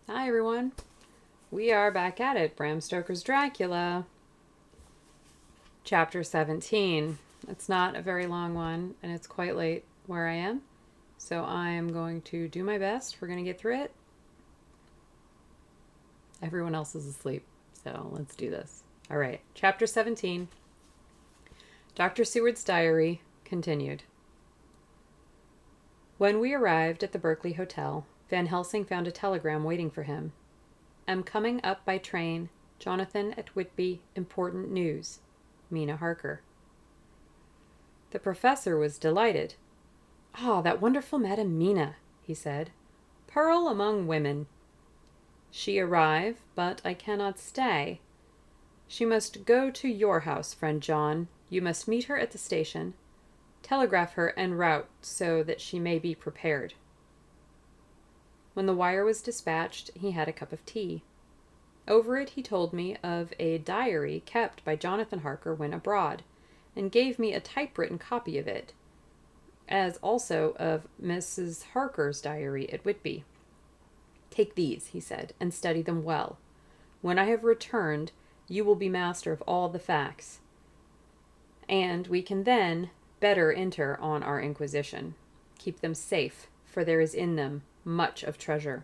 Hi everyone. We are back at it. Bram Stoker's Dracula, chapter 17. It's not a very long one, and it's quite late where I am, so I am going to do my best. We're going to get through it. Everyone else is asleep, so let's do this. All right, chapter 17. Dr. Seward's diary continued. When we arrived at the Berkeley Hotel, Van Helsing found a telegram waiting for him. Am coming up by train. Jonathan at Whitby. Important news. Mina Harker. The professor was delighted. Ah, that wonderful Madam Mina, he said. Pearl among women. She arrive, but I cannot stay. She must go to your house, friend John. You must meet her at the station. Telegraph her en route so that she may be prepared. When the wire was dispatched, he had a cup of tea. Over it he told me of a diary kept by Jonathan Harker when abroad, and gave me a typewritten copy of it, as also of Mrs. Harker's diary at Whitby. Take these, he said, and study them well. When I have returned, you will be master of all the facts, and we can then better enter on our inquisition. Keep them safe, for there is in them much of treasure.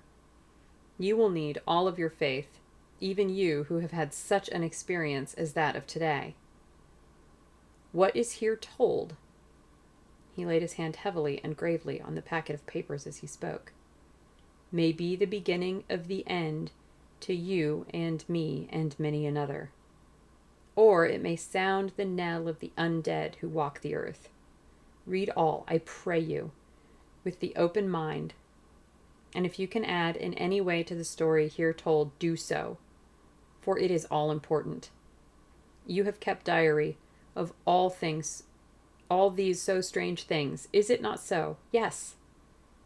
You will need all of your faith, even you who have had such an experience as that of today. What is here told? He laid his hand heavily and gravely on the packet of papers as he spoke. May be the beginning of the end to you and me and many another. Or it may sound the knell of the undead who walk the earth. Read all, I pray you, with the open mind, and if you can add in any way to the story here told, do so, for it is all important. You have kept diary of all things, all these so strange things. Is it not so? Yes.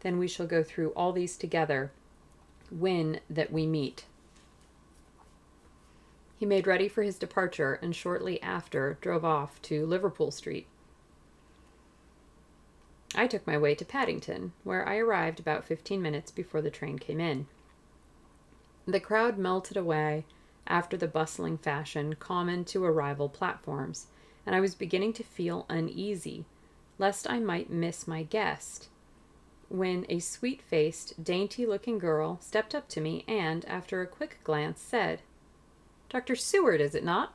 Then we shall go through all these together when that we meet. He made ready for his departure and shortly after drove off to Liverpool Street. I took my way to Paddington, where I arrived about 15 minutes before the train came in. The crowd melted away after the bustling fashion common to arrival platforms, and I was beginning to feel uneasy, lest I might miss my guest, when a sweet-faced, dainty-looking girl stepped up to me and, after a quick glance, said, Dr. Seward, is it not?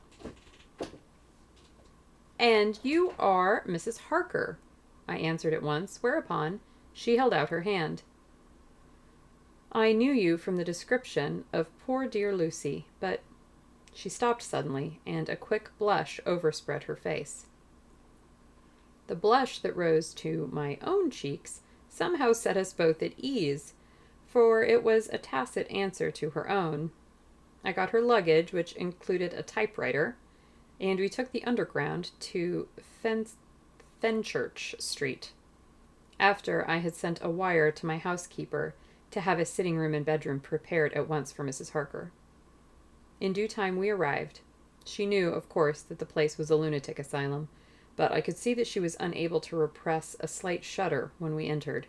And you are Mrs. Harker, I answered at once, whereupon she held out her hand. I knew you from the description of poor dear Lucy, but she stopped suddenly, and a quick blush overspread her face. The blush that rose to my own cheeks somehow set us both at ease, for it was a tacit answer to her own. I got her luggage, which included a typewriter, and we took the Underground to Fenchurch Street, after I had sent a wire to my housekeeper to have a sitting room and bedroom prepared at once for Mrs. Harker. In due time we arrived. She knew, of course, that the place was a lunatic asylum, but I could see that she was unable to repress a slight shudder when we entered.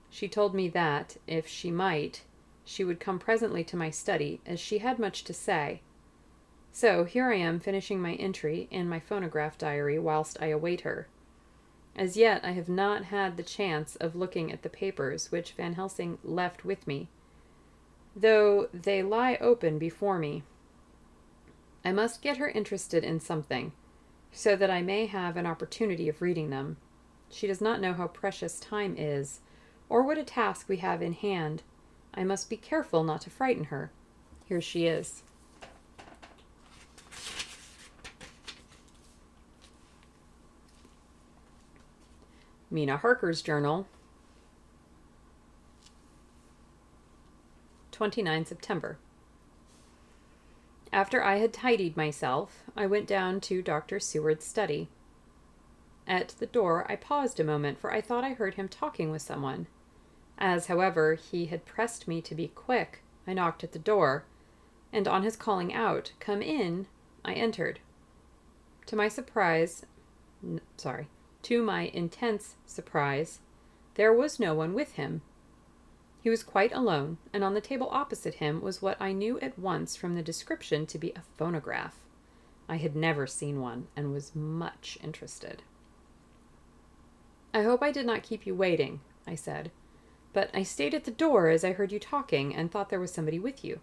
She told me that, if she might, she would come presently to my study, as she had much to say. So here I am finishing my entry in my phonograph diary whilst I await her. As yet I have not had the chance of looking at the papers which Van Helsing left with me, though they lie open before me. I must get her interested in something, so that I may have an opportunity of reading them. She does not know how precious time is, or what a task we have in hand. I must be careful not to frighten her. Here she is. Mina Harker's journal, 29 September. After I had tidied myself, I went down to Dr. Seward's study. At the door I paused a moment, for I thought I heard him talking with someone. As, however, he had pressed me to be quick, I knocked at the door, and on his calling out, "Come in," I entered. To my intense surprise, there was no one with him. He He was quite alone, and on the table opposite him was what I knew at once from the description to be a phonograph. I had never seen one, and was much interested. "I hope I did not keep you waiting," I said, "but I stayed at the door as I heard you talking, and thought there was somebody with you."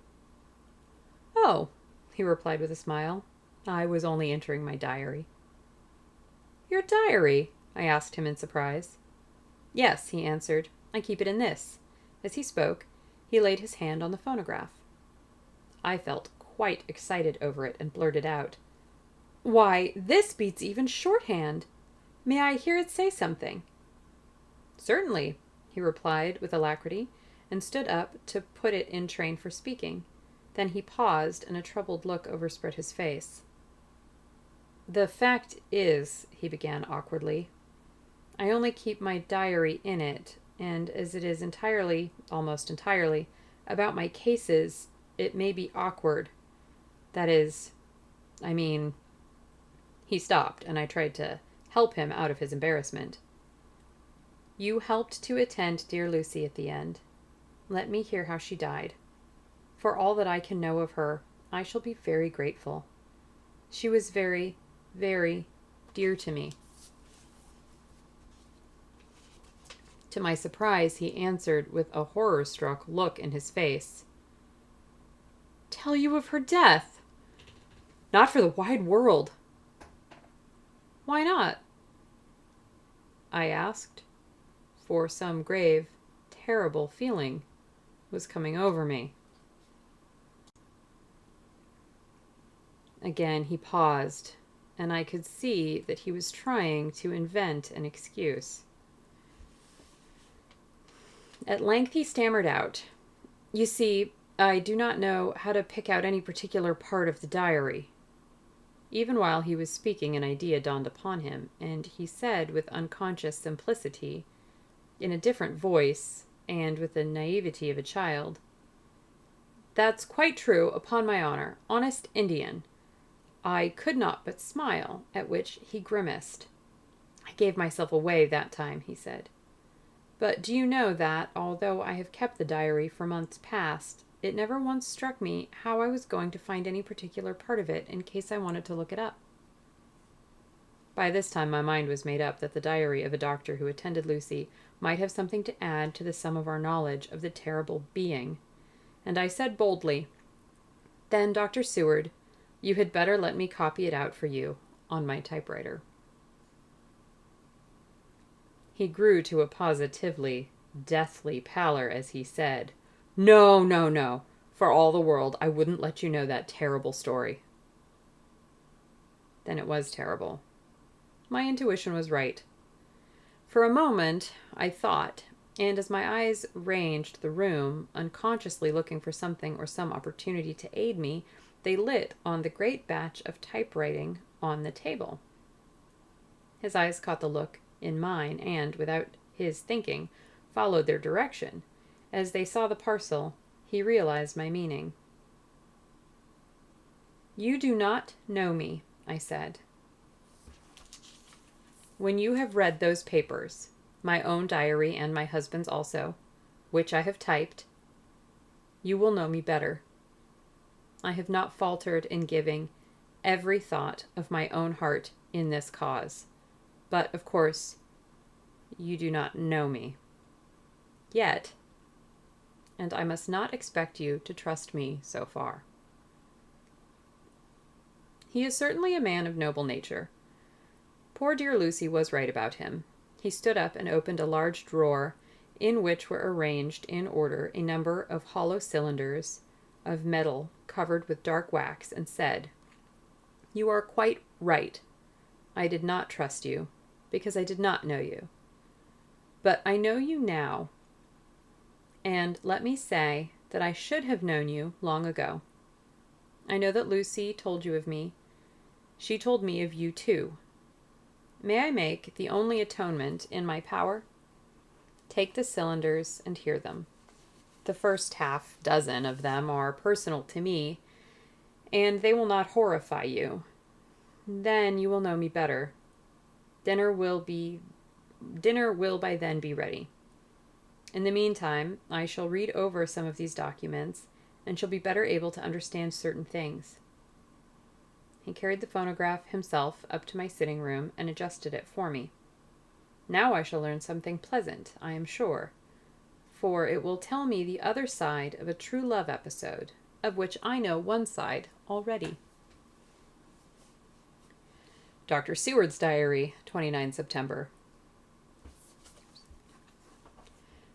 "Oh," he replied with a smile, "I was only entering my diary." "Your diary?" I asked him in surprise. "Yes," he answered, "I keep it in this." As he spoke, he laid his hand on the phonograph. I felt quite excited over it and blurted out, "Why, this beats even shorthand! May I hear it say something?" "Certainly," he replied with alacrity, and stood up to put it in train for speaking. Then he paused, and a troubled look overspread his face. "The fact is," he began awkwardly, "I only keep my diary in it, and as it is entirely, almost entirely, about my cases, it may be awkward. That is, I mean—" He stopped, and I tried to help him out of his embarrassment. "You helped to attend dear Lucy at the end. Let me hear how she died. For all that I can know of her, I shall be very grateful. She was very, very dear to me." To my surprise, he answered with a horror-struck look in his face, "Tell you of her death? Not for the wide world." "Why not?" I asked, for some grave, terrible feeling was coming over me. Again he paused, and I could see that he was trying to invent an excuse. At length he stammered out, "You see, I do not know how to pick out any particular part of the diary." Even while he was speaking, an idea dawned upon him, and he said with unconscious simplicity, in a different voice, and with the naivety of a child, "That's quite true, upon my honor. Honest Indian." I could not but smile, at which he grimaced. "I gave myself away that time," he said. "But do you know that, although I have kept the diary for months past, it never once struck me how I was going to find any particular part of it in case I wanted to look it up?" By this time my mind was made up that the diary of a doctor who attended Lucy might have something to add to the sum of our knowledge of the terrible being, and I said boldly, "Then, Dr. Seward, you had better let me copy it out for you on my typewriter." He grew to a positively deathly pallor as he said, "No, no, no. For all the world, I wouldn't let you know that terrible story." Then it was terrible. My intuition was right. For a moment, I thought, and as my eyes ranged the room, unconsciously looking for something or some opportunity to aid me, they lit on the great batch of typewriting on the table. His eyes caught the look in mine, and, without his thinking, followed their direction. As they saw the parcel, he realized my meaning. "You do not know me," I said. "When you have read those papers, my own diary and my husband's also, which I have typed, you will know me better. I have not faltered in giving every thought of my own heart in this cause. But, of course, you do not know me yet, and I must not expect you to trust me so far." He is certainly a man of noble nature. Poor dear Lucy was right about him. He stood up and opened a large drawer in which were arranged in order a number of hollow cylinders of metal covered with dark wax, and said, "You are quite right. I did not trust you, because I did not know you. But I know you now, and let me say that I should have known you long ago. I know that Lucy told you of me. She told me of you too. May I make the only atonement in my power? Take the cylinders and hear them. The first half dozen of them are personal to me, and they will not horrify you. Then you will know me better. Dinner will by then be ready. In the meantime, I shall read over some of these documents and shall be better able to understand certain things. He carried the phonograph himself up to my sitting room and adjusted it for me. Now I shall learn something pleasant, I am sure, for it will tell me the other side of a true love episode, of which I know one side already. Dr. Seward's Diary, 29 September.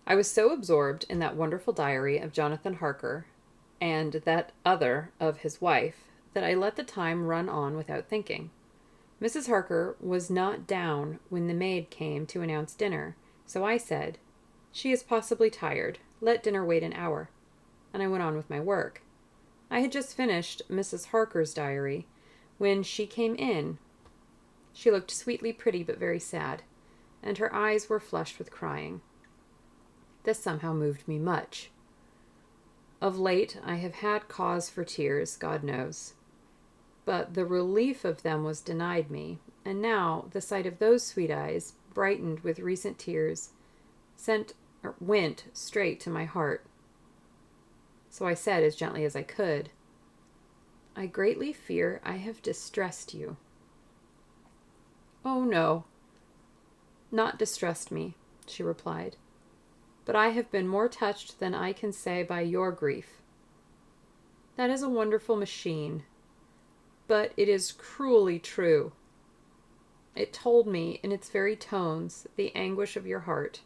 I was so absorbed in that wonderful diary of Jonathan Harker and that other of his wife that I let the time run on without thinking. Mrs. Harker was not down when the maid came to announce dinner, so I said, "She is possibly tired. Let dinner wait an hour." And I went on with my work. I had just finished Mrs. Harker's diary when she came in. She looked sweetly pretty but very sad, and her eyes were flushed with crying. This somehow moved me much. Of late I have had cause for tears, God knows. But the relief of them was denied me, and now the sight of those sweet eyes, brightened with recent tears, went straight to my heart. So I said as gently as I could, "I greatly fear I have distressed you." "Oh, no, not distressed me," she replied, "but I have been more touched than I can say by your grief. That is a wonderful machine, but it is cruelly true. It told me in its very tones the anguish of your heart.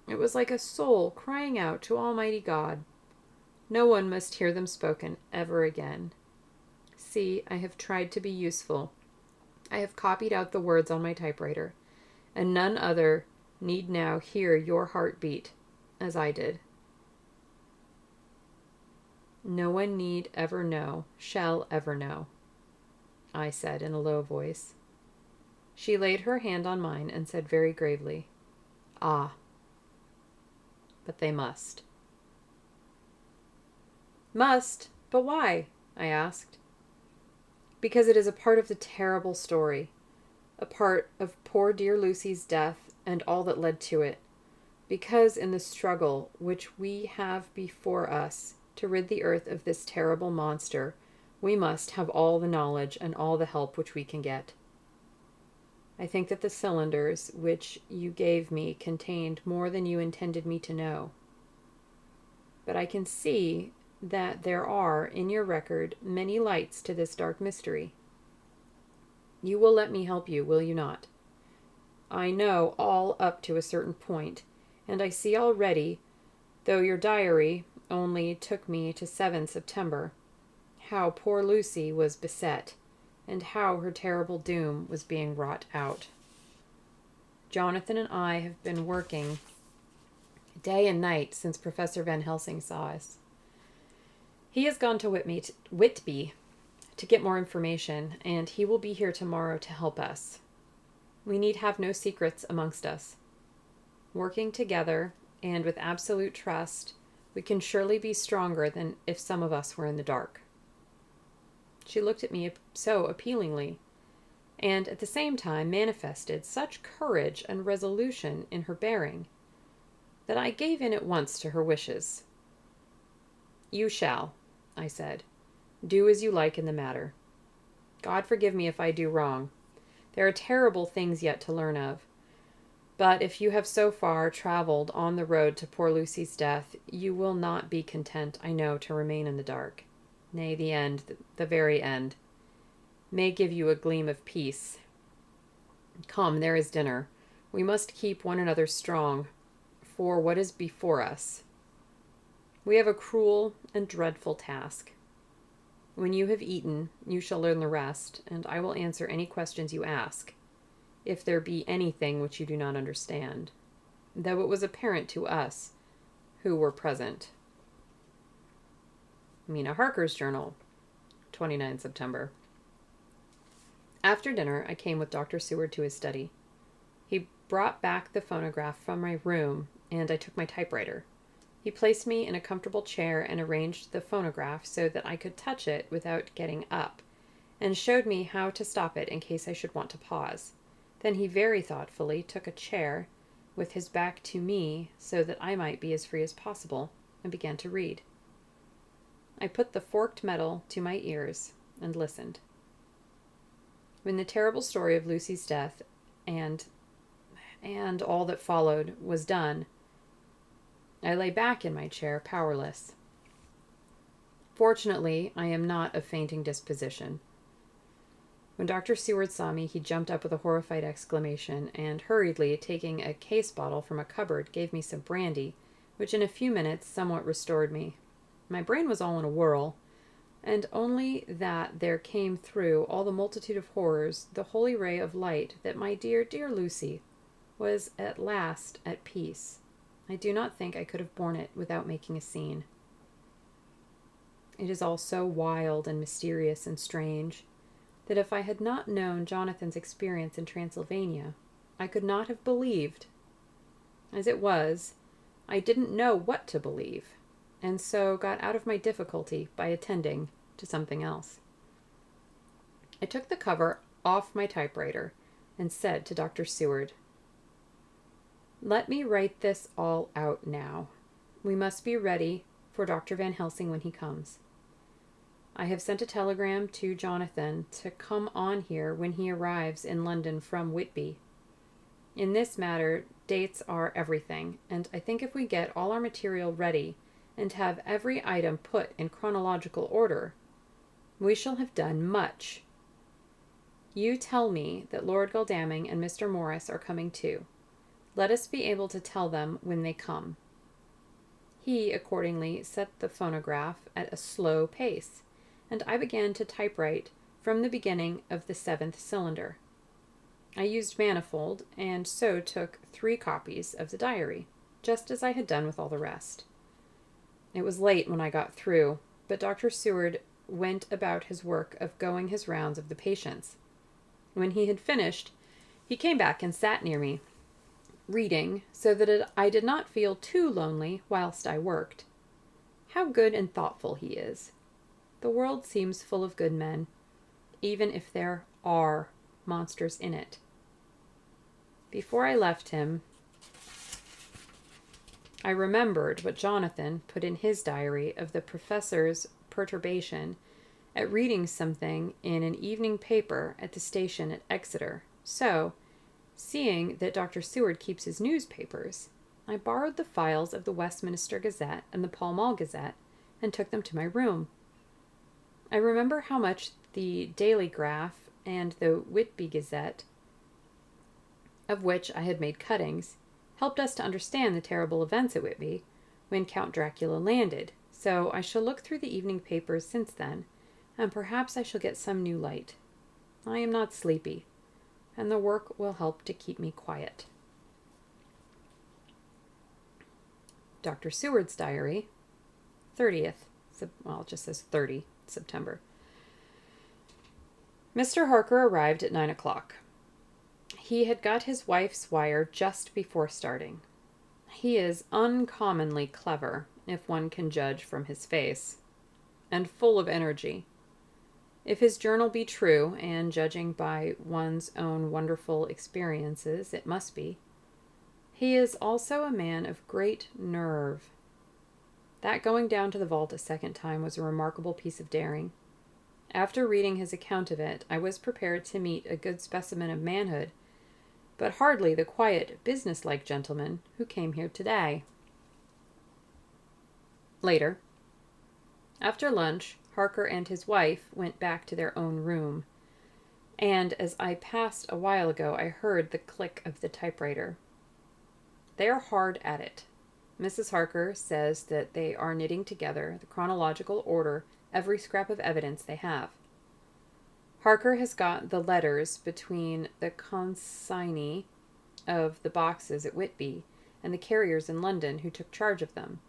It was like a soul crying out to Almighty God. No one must hear them spoken ever again. See, I have tried to be useful. I have copied out the words on my typewriter, and none other need now hear your heart beat as I did. No one need ever know, shall ever know," I said in a low voice. She laid her hand on mine and said very gravely, "Ah, but they must." "Must? But why?" I asked. "Because it is a part of the terrible story, a part of poor dear Lucy's death and all that led to it. Because in the struggle which we have before us to rid the earth of this terrible monster, we must have all the knowledge and all the help which we can get. I think that the cylinders which you gave me contained more than you intended me to know. But I can see that there are in your record many lights to this dark mystery. You will let me help you, will you not? I know all up to a certain point, and I see already, though your diary only took me to 7 September, how poor Lucy was beset, and how her terrible doom was being wrought out. Jonathan and I have been working day and night since Professor Van Helsing saw us. He has gone to Whitby to get more information, and he will be here tomorrow to help us. We need have no secrets amongst us. Working together, and with absolute trust, we can surely be stronger than if some of us were in the dark." She looked at me so appealingly, and at the same time manifested such courage and resolution in her bearing, that I gave in at once to her wishes. "You shall," I said, "do as you like in the matter. God forgive me if I do wrong. There are terrible things yet to learn of. But if you have so far traveled on the road to poor Lucy's death, you will not be content, I know, to remain in the dark. Nay, the end, the very end, may give you a gleam of peace. Come, there is dinner. We must keep one another strong for what is before us. We have a cruel and dreadful task. When you have eaten, you shall learn the rest, and I will answer any questions you ask, if there be anything which you do not understand, though it was apparent to us who were present." Mina Harker's Journal, 29 September. After dinner, I came with Dr. Seward to his study. He brought back the phonograph from my room, and I took my typewriter. He placed me in a comfortable chair and arranged the phonograph so that I could touch it without getting up, and showed me how to stop it in case I should want to pause. Then he very thoughtfully took a chair with his back to me so that I might be as free as possible, and began to read. I put the forked metal to my ears and listened. When the terrible story of Lucy's death and all that followed was done, I lay back in my chair, powerless. Fortunately, I am not of fainting disposition. When Dr. Seward saw me, he jumped up with a horrified exclamation, and hurriedly, taking a case bottle from a cupboard, gave me some brandy, which in a few minutes somewhat restored me. My brain was all in a whirl, and only that there came through all the multitude of horrors the holy ray of light that my dear, dear Lucy was at last at peace. I do not think I could have borne it without making a scene. It is all so wild and mysterious and strange that if I had not known Jonathan's experience in Transylvania, I could not have believed. As it was, I didn't know what to believe, and so got out of my difficulty by attending to something else. I took the cover off my typewriter and said to Dr. Seward, "Let me write this all out now. We must be ready for Dr. Van Helsing when he comes. I have sent a telegram to Jonathan to come on here when he arrives in London from Whitby. In this matter, dates are everything, and I think if we get all our material ready and have every item put in chronological order, we shall have done much. You tell me that Lord Godalming and Mr. Morris are coming too. Let us be able to tell them when they come." He accordingly set the phonograph at a slow pace, and I began to typewrite from the beginning of the 7th cylinder. I used manifold, and so took 3 copies of the diary, just as I had done with all the rest. It was late when I got through, but Dr. Seward went about his work of going his rounds of the patients. When he had finished, he came back and sat near me, reading, so that I did not feel too lonely whilst I worked. How good and thoughtful he is. The world seems full of good men, even if there are monsters in it. Before I left him, I remembered what Jonathan put in his diary of the professor's perturbation at reading something in an evening paper at the station at Exeter. So, seeing that Dr. Seward keeps his newspapers, I borrowed the files of the Westminster Gazette and the Pall Mall Gazette and took them to my room. I remember how much the Daily Graph and the Whitby Gazette, of which I had made cuttings, helped us to understand the terrible events at Whitby when Count Dracula landed, so I shall look through the evening papers since then, and perhaps I shall get some new light. I am not sleepy, and the work will help to keep me quiet. Dr. Seward's diary, 30th, well, it just says 30 September. Mr. Harker arrived at 9 o'clock. He had got his wife's wire just before starting. He is uncommonly clever, if one can judge from his face, and full of energy. If his journal be true, and judging by one's own wonderful experiences, it must be, he is also a man of great nerve. That going down to the vault a second time was a remarkable piece of daring. After reading his account of it, I was prepared to meet a good specimen of manhood, but hardly the quiet, business-like gentleman who came here today. Later, after lunch, Harker and his wife went back to their own room, and as I passed a while ago, I heard the click of the typewriter. They are hard at it. Mrs. Harker says that they are knitting together the chronological order every scrap of evidence they have. Harker has got the letters between the consignee of the boxes at Whitby and the carriers in London who took charge of them.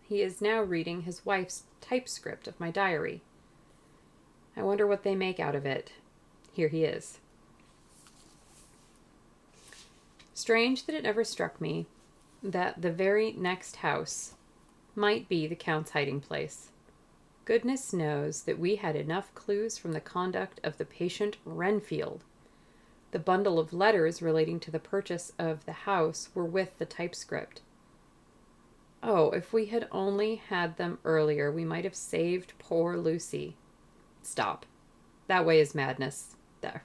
He is now reading his wife's typescript of my diary. I wonder what they make out of it. Here he is. Strange that it never struck me that the very next house might be the Count's hiding place. Goodness knows that we had enough clues from the conduct of the patient Renfield. The bundle of letters relating to the purchase of the house were with the typescript. Oh, if we had only had them earlier, we might have saved poor Lucy. Stop. That way is madness. There.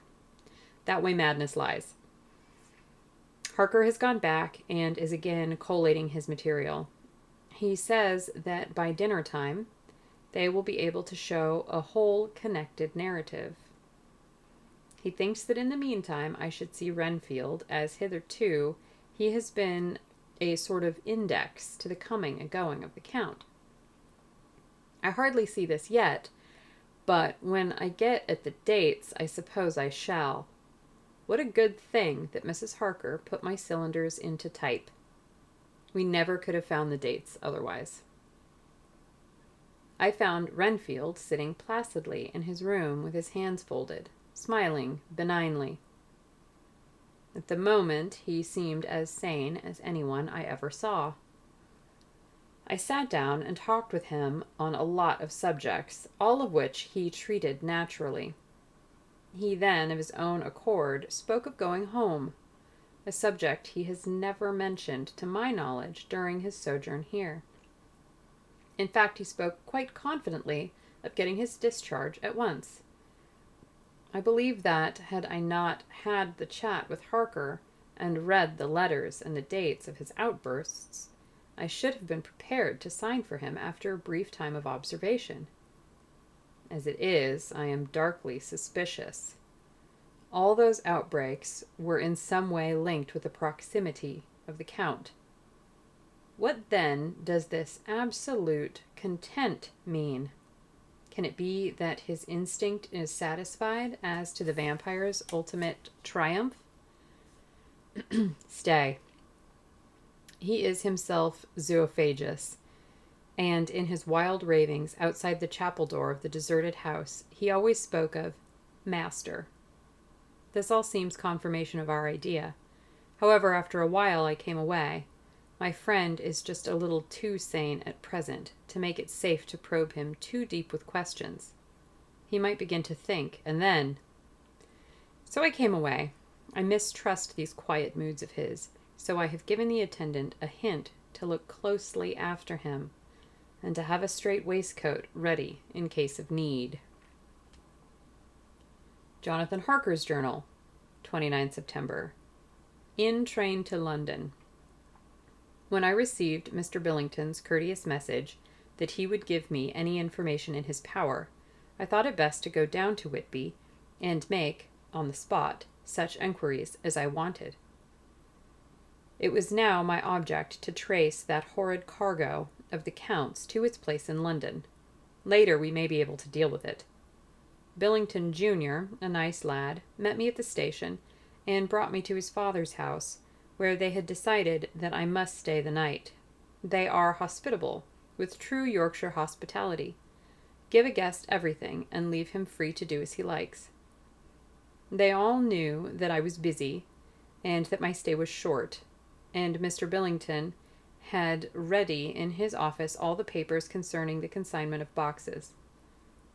That way madness lies. Harker has gone back and is again collating his material. He says that by dinner time, they will be able to show a whole connected narrative. He thinks that in the meantime I should see Renfield, as hitherto he has been a sort of index to the coming and going of the Count. I hardly see this yet, but when I get at the dates, I suppose I shall. What a good thing that Mrs. Harker put my cylinders into type. We never could have found the dates otherwise. I found Renfield sitting placidly in his room with his hands folded, smiling benignly. At the moment, he seemed as sane as anyone I ever saw. I sat down and talked with him on a lot of subjects, all of which he treated naturally. He then, of his own accord, spoke of going home, a subject he has never mentioned, to my knowledge, during his sojourn here. In fact, he spoke quite confidently of getting his discharge at once. I believe that, had I not had the chat with Harker and read the letters and the dates of his outbursts, I should have been prepared to sign for him after a brief time of observation. As it is, I am darkly suspicious. All those outbreaks were in some way linked with the proximity of the Count. What then does this absolute content mean? Can it be that his instinct is satisfied as to the vampire's ultimate triumph? Stay. He is himself zoophagous, and in his wild ravings outside the chapel door of the deserted house, he always spoke of master. This all seems confirmation of our idea. However, after a while I came away. My friend is just a little too sane at present to make it safe to probe him too deep with questions. He might begin to think, and then... So I came away. I mistrust these quiet moods of his, so I have given the attendant a hint to look closely after him, and to have a straight waistcoat ready in case of need. Jonathan Harker's Journal, 29 September. In train to London. When I received Mr. Billington's courteous message that he would give me any information in his power, I thought it best to go down to Whitby and make, on the spot, such enquiries as I wanted. It was now my object to trace that horrid cargo of the Count's to its place in London. Later we may be able to deal with it. Billington Jr., a nice lad, met me at the station and brought me to his father's house, where they had decided that I must stay the night. They are hospitable, with true Yorkshire hospitality. Give a guest everything, and leave him free to do as he likes. They all knew that I was busy, and that my stay was short, and Mr. Billington had ready in his office all the papers concerning the consignment of boxes.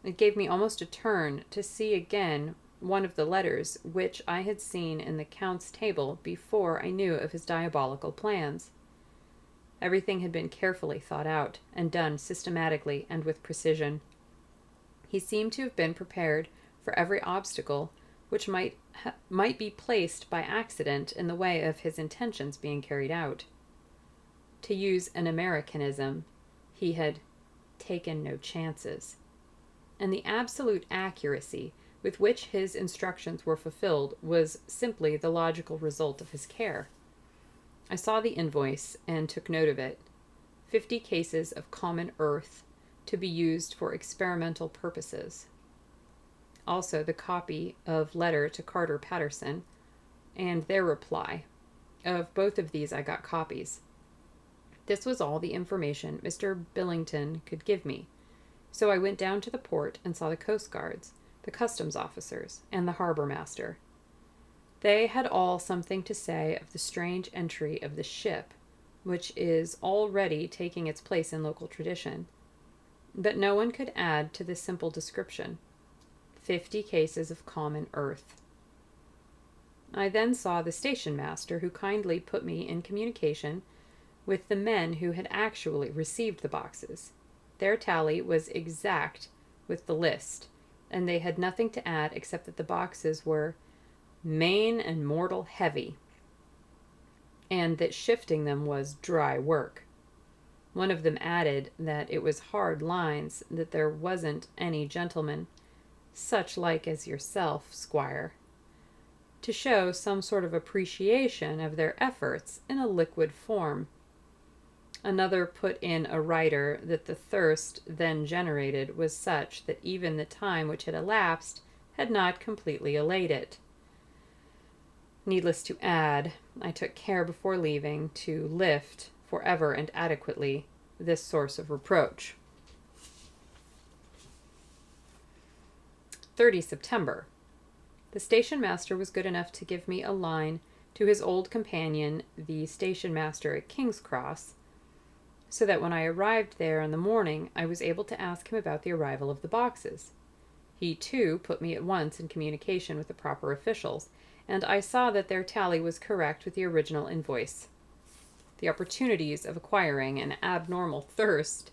It gave me almost a turn to see again one of the letters which I had seen in the Count's table before I knew of his diabolical plans. Everything had been carefully thought out, and done systematically and with precision. He seemed to have been prepared for every obstacle which might be placed by accident in the way of his intentions being carried out. To use an Americanism, he had taken no chances. And the absolute accuracy with which his instructions were fulfilled was simply the logical result of his care. I saw the invoice and took note of it. 50 cases of common earth to be used for experimental purposes. Also the copy of letter to Carter Patterson and their reply. Of both of these I got copies. This was all the information Mr. Billington could give me. So I went down to the port and saw the Coast Guards, the customs officers, and the harbor master. They had all something to say of the strange entry of the ship, which is already taking its place in local tradition. But no one could add to this simple description. 50 cases of common earth. I then saw the station master, who kindly put me in communication with the men who had actually received the boxes. Their tally was exact with the list, and they had nothing to add except that the boxes were main and mortal heavy, and that shifting them was dry work. One of them added that it was hard lines, that there wasn't any gentleman, such like as yourself, squire, to show some sort of appreciation of their efforts in a liquid form. Another put in a writer that the thirst then generated was such that even the time which had elapsed had not completely allayed it. Needless to add, I took care before leaving to lift, forever and adequately, this source of reproach. 30 September. The station master was good enough to give me a line to his old companion, the station master at King's Cross, so that when I arrived there in the morning, I was able to ask him about the arrival of the boxes. He, too, put me at once in communication with the proper officials, and I saw that their tally was correct with the original invoice. The opportunities of acquiring an abnormal thirst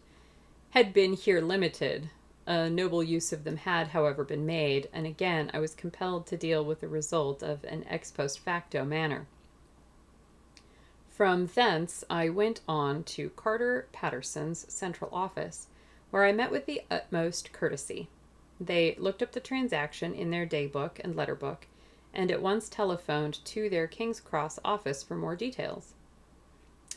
had been here limited. A noble use of them had, however, been made, and again I was compelled to deal with the result of an ex post facto manner. From thence I went on to Carter Patterson's central office, where I met with the utmost courtesy. They looked up the transaction in their day-book and letter-book, and at once telephoned to their King's Cross office for more details.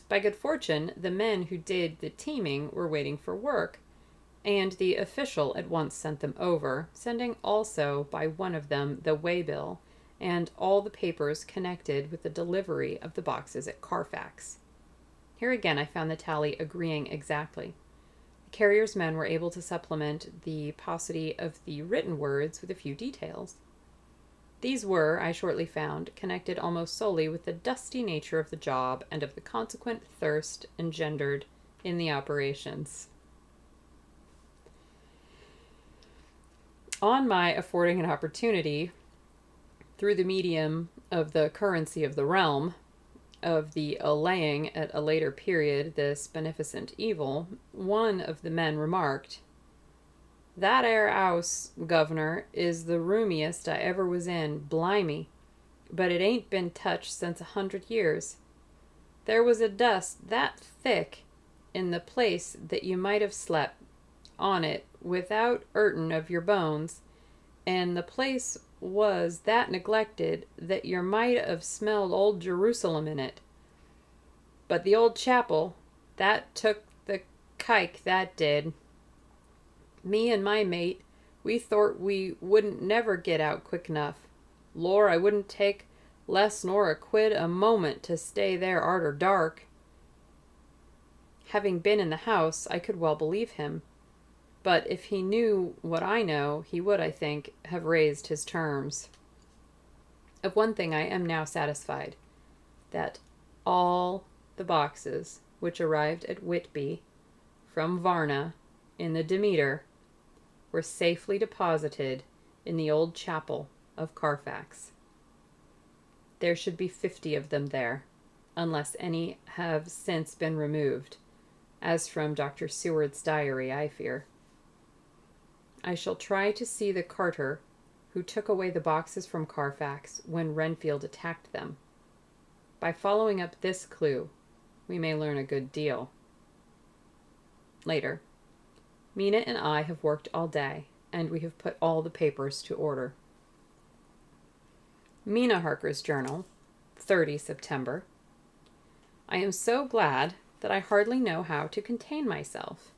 By good fortune, the men who did the teaming were waiting for work, and the official at once sent them over, sending also by one of them the waybill and all the papers connected with the delivery of the boxes at Carfax. Here again I found the tally agreeing exactly. The carrier's men were able to supplement the paucity of the written words with a few details. These were, I shortly found, connected almost solely with the dusty nature of the job and of the consequent thirst engendered in the operations. On my affording an opportunity, through the medium of the currency of the realm, of the allaying at a later period this beneficent evil, one of the men remarked, "That 'ere 'ouse, governor, is the roomiest I ever was in, blimey, but it ain't been touched since 100 years. There was a dust that thick in the place that you might have slept on it without 'urtin' of your bones, and the place was that neglected that yer might have smelled old Jerusalem in it. But the old chapel, that took the kike, that did. Me and my mate, we thort we wouldn't never get out quick enough. Lor, I wouldn't take less nor a quid a moment to stay there arter dark." Having been in the house, I could well believe him. But if he knew what I know, he would, I think, have raised his terms. Of one thing I am now satisfied, that all the boxes which arrived at Whitby from Varna in the Demeter were safely deposited in the old chapel of Carfax. There should be 50 of them there, unless any have since been removed, as from Dr. Seward's diary, I fear. I shall try to see the carter who took away the boxes from Carfax when Renfield attacked them. By following up this clue, we may learn a good deal. Later. Mina and I have worked all day, and we have put all the papers to order. Mina Harker's Journal, 30 September. I am so glad that I hardly know how to contain myself.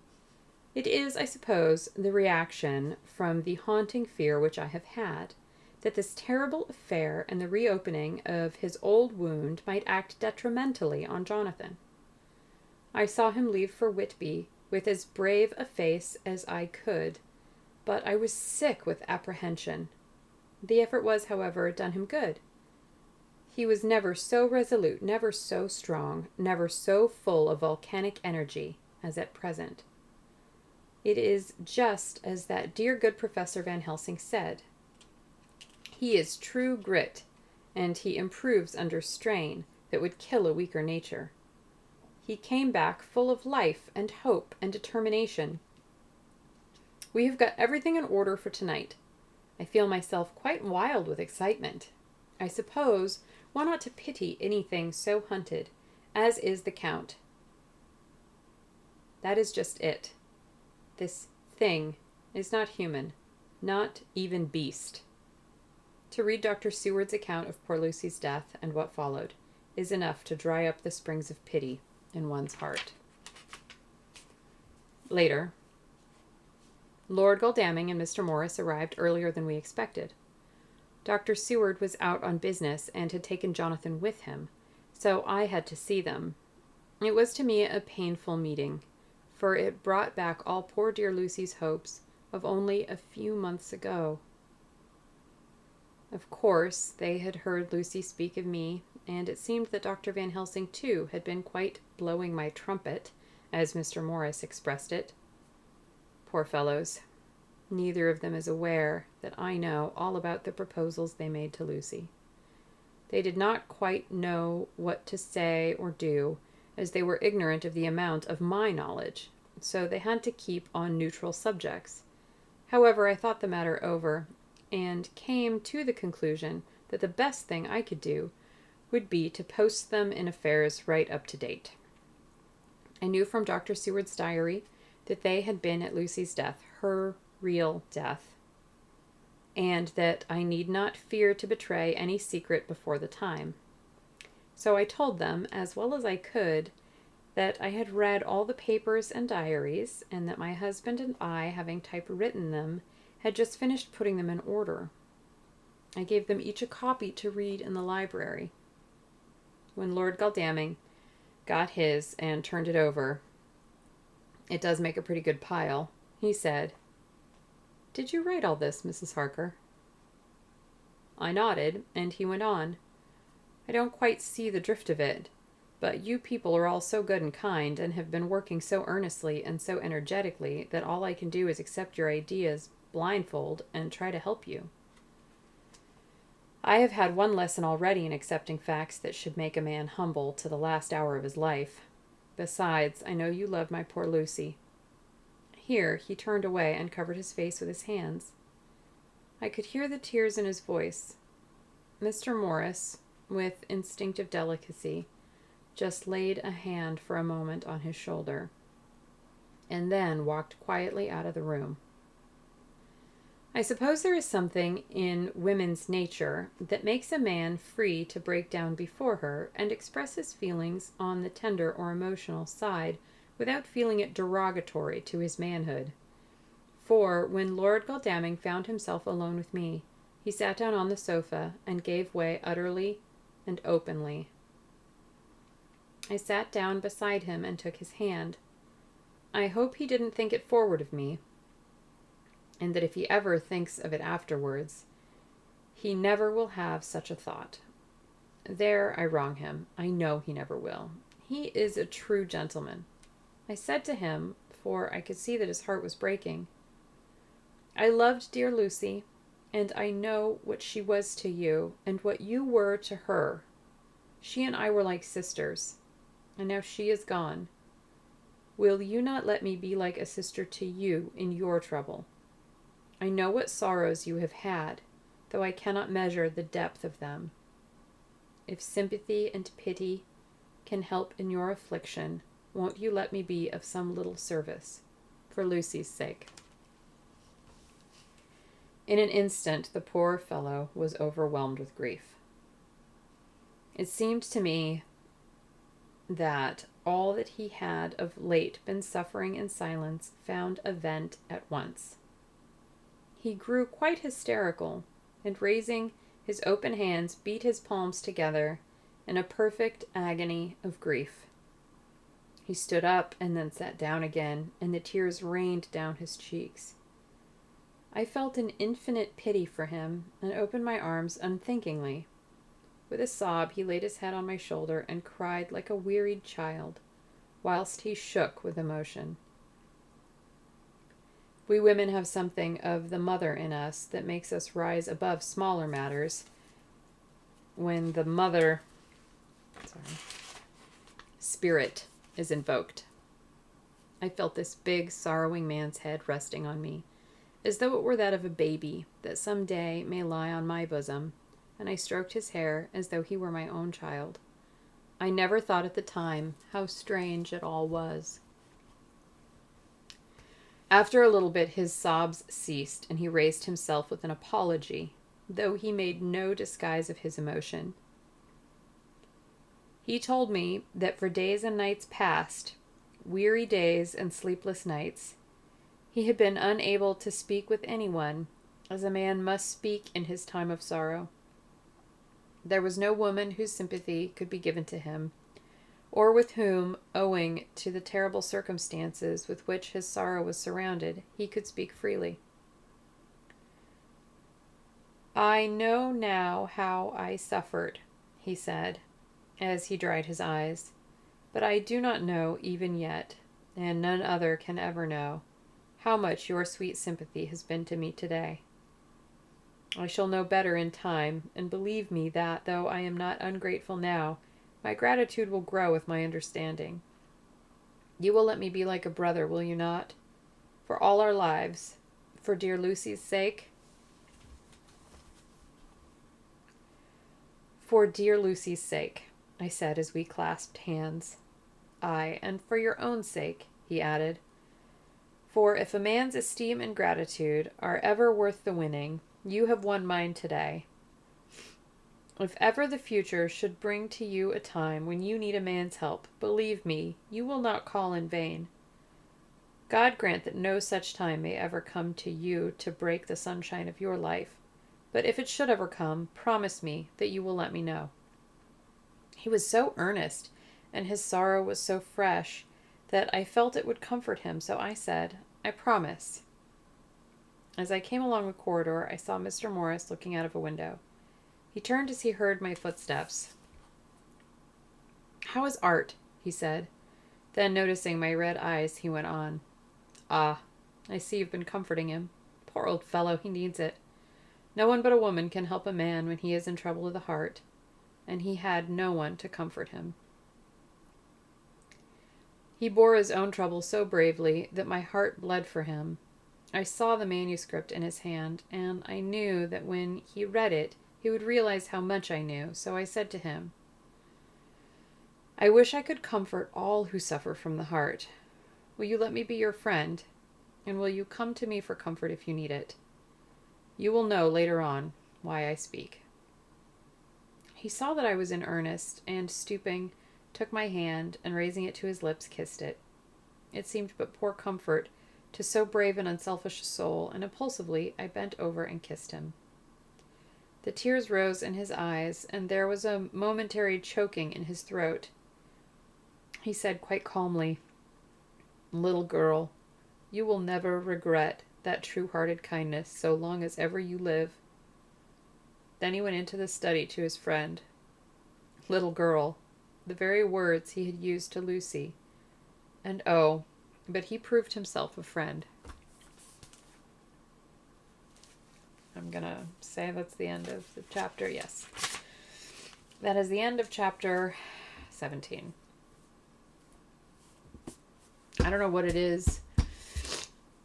It is, I suppose, the reaction from the haunting fear which I have had, that this terrible affair and the reopening of his old wound might act detrimentally on Jonathan. I saw him leave for Whitby with as brave a face as I could, but I was sick with apprehension. The effort was, however, done him good. He was never so resolute, never so strong, never so full of volcanic energy as at present. It is just as that dear good Professor Van Helsing said. He is true grit, and he improves under strain that would kill a weaker nature. He came back full of life and hope and determination. We have got everything in order for tonight. I feel myself quite wild with excitement. I suppose one ought to pity anything so hunted, as is the Count. That is just it. This thing is not human, not even beast. To read Dr. Seward's account of poor Lucy's death and what followed is enough to dry up the springs of pity in one's heart. Later, Lord Godalming and Mr. Morris arrived earlier than we expected. Dr. Seward was out on business and had taken Jonathan with him, so I had to see them. It was to me a painful meeting, for it brought back all poor dear Lucy's hopes of only a few months ago. Of course, they had heard Lucy speak of me, and it seemed that Dr. Van Helsing, too, had been quite blowing my trumpet, as Mr. Morris expressed it. Poor fellows. Neither of them is aware that I know all about the proposals they made to Lucy. They did not quite know what to say or do, as they were ignorant of the amount of my knowledge, so they had to keep on neutral subjects. However, I thought the matter over, and came to the conclusion that the best thing I could do would be to post them in affairs right up to date. I knew from Dr. Seward's diary that they had been at Lucy's death, her real death, and that I need not fear to betray any secret before the time. So I told them, as well as I could, that I had read all the papers and diaries, and that my husband and I, having typewritten them, had just finished putting them in order. I gave them each a copy to read in the library. When Lord Godalming got his and turned it over, it does make a pretty good pile, he said, "Did you write all this, Mrs. Harker?" I nodded, and he went on, "I don't quite see the drift of it, but you people are all so good and kind, and have been working so earnestly and so energetically, that all I can do is accept your ideas blindfold and try to help you. I have had one lesson already in accepting facts that should make a man humble to the last hour of his life. Besides, I know you love my poor Lucy." Here he turned away and covered his face with his hands. I could hear the tears in his voice. Mr. Morris, with instinctive delicacy, just laid a hand for a moment on his shoulder, and then walked quietly out of the room. I suppose there is something in women's nature that makes a man free to break down before her and express his feelings on the tender or emotional side without feeling it derogatory to his manhood. For when Lord Godalming found himself alone with me, he sat down on the sofa and gave way utterly and openly. I sat down beside him and took his hand. I hope he didn't think it forward of me, and that if he ever thinks of it afterwards, he never will have such a thought. There I wrong him. I know he never will. He is a true gentleman. I said to him, for I could see that his heart was breaking, "I loved dear Lucy, and I know what she was to you, and what you were to her. She and I were like sisters, and now she is gone. Will you not let me be like a sister to you in your trouble? I know what sorrows you have had, though I cannot measure the depth of them. If sympathy and pity can help in your affliction, won't you let me be of some little service, for Lucy's sake?" In an instant, the poor fellow was overwhelmed with grief. It seemed to me that all that he had of late been suffering in silence found a vent at once. He grew quite hysterical, and raising his open hands, beat his palms together in a perfect agony of grief. He stood up and then sat down again, and the tears rained down his cheeks. I felt an infinite pity for him, and opened my arms unthinkingly. With a sob, he laid his head on my shoulder and cried like a wearied child, whilst he shook with emotion. We women have something of the mother in us that makes us rise above smaller matters when the mother spirit is invoked. I felt this big, sorrowing man's head resting on me, as though it were that of a baby that some day may lie on my bosom, and I stroked his hair as though he were my own child. I never thought at the time how strange it all was. After a little bit, his sobs ceased, and he raised himself with an apology, though he made no disguise of his emotion. He told me that for days and nights past, weary days and sleepless nights, he had been unable to speak with anyone, as a man must speak in his time of sorrow. There was no woman whose sympathy could be given to him, or with whom, owing to the terrible circumstances with which his sorrow was surrounded, he could speak freely. "I know now how I suffered," he said, as he dried his eyes, "but I do not know even yet, and none other can ever know, how much your sweet sympathy has been to me today. I shall know better in time, and believe me that, though I am not ungrateful now, my gratitude will grow with my understanding. You will let me be like a brother, will you not? For all our lives, for dear Lucy's sake?" "For dear Lucy's sake," I said as we clasped hands. "Aye, and for your own sake," he added. "For if a man's esteem and gratitude are ever worth the winning, you have won mine today. If ever the future should bring to you a time when you need a man's help, believe me, you will not call in vain. God grant that no such time may ever come to you to break the sunshine of your life, but if it should ever come, promise me that you will let me know." He was so earnest, and his sorrow was so fresh, that I felt it would comfort him, so I said, "I promise." As I came along the corridor, I saw Mr. Morris looking out of a window. He turned as he heard my footsteps. "How is Art?" he said. Then, noticing my red eyes, he went on. "Ah, I see you've been comforting him. Poor old fellow, he needs it. No one but a woman can help a man when he is in trouble of the heart, and he had no one to comfort him. He bore his own trouble so bravely that my heart bled for him. I saw the manuscript in his hand, and I knew that when he read it, he would realize how much I knew, so I said to him, 'I wish I could comfort all who suffer from the heart. Will you let me be your friend, and will you come to me for comfort if you need it? You will know later on why I speak.' He saw that I was in earnest, and stooping, took my hand, and raising it to his lips, kissed it. It seemed but poor comfort to so brave and unselfish a soul, and impulsively I bent over and kissed him. The tears rose in his eyes, and there was a momentary choking in his throat. He said quite calmly, 'Little girl, you will never regret that true-hearted kindness so long as ever you live.' Then he went into the study to his friend. 'Little girl,' the very words he had used to Lucy. And oh, but he proved himself a friend." I'm going to say that's the end of the chapter. Yes. That is the end of chapter 17. I don't know what it is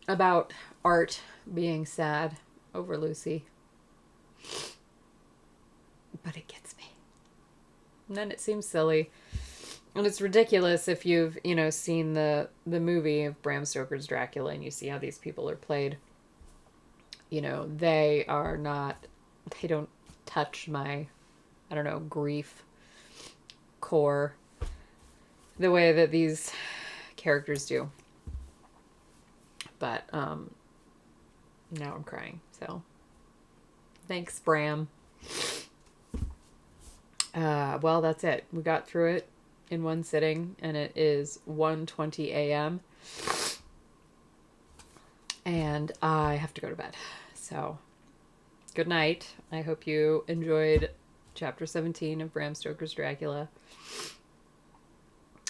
about Art being sad over Lucy, but it gets me. And then it seems silly. And it's ridiculous if you've, seen the movie of Bram Stoker's Dracula and you see how these people are played. They don't touch my, grief core the way that these characters do. But now I'm crying. So thanks, Bram. Well, that's it. We got through it in one sitting, and it is 1:20 a.m. and I have to go to bed. So, good night. I hope you enjoyed chapter 17 of Bram Stoker's Dracula.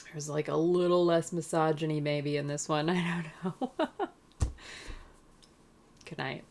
There's like a little less misogyny maybe in this one. I don't know. Good night.